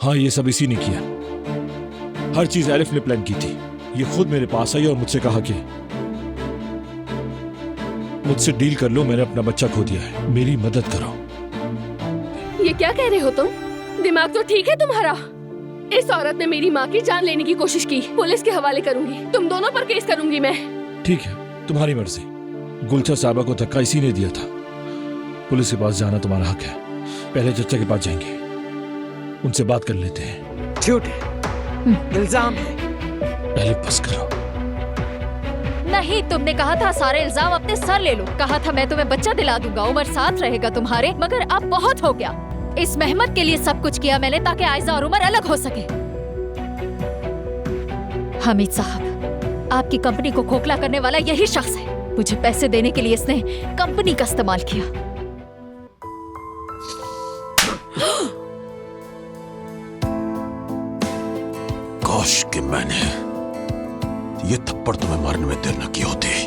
हाँ, ये सब इसी ने किया। हर चीज एलिफ ने प्लान की थी। ये खुद मेरे पास आई और मुझसे कहा कि मुझसे डील कर लो, मैंने अपना बच्चा खो दिया है, मेरी मदद करो। ये क्या कह रहे हो तुम? दिमाग तो ठीक है तुम्हारा? इस औरत ने मेरी माँ की जान लेने की कोशिश की। पुलिस के हवाले करूंगी, तुम दोनों पर केस करूंगी मैं। ठीक है, तुम्हारी मर्जी। गुलशन साहबा को धक्का इसी ने दिया था। पुलिस के पास जाना तुम्हारा हक है। पहले चचा के पास जाएंगे, उनसे बात कर लेते हैं। झूठ है, इल्जाम है। पहले बस करो। नहीं, तुमने कहा था सारे इल्जाम अपने सर ले लो। कहा था मैं तुम्हें बच्चा दिला दूंगा, उमर साथ रहेगा तुम्हारे। मगर अब बहुत हो गया। इस मेहमत के लिए सब कुछ किया मैंने ताकि आयजा और उमर अलग हो सके। हमीद साहब, आपकी कंपनी को खोखला करने वाला यही शख्स है। मुझे पैसे देने के लिए इसने कंपनी का इस्तेमाल किया। काश कि मैंने ये थप्पड़ तुम्हें मारने में देर न की होती।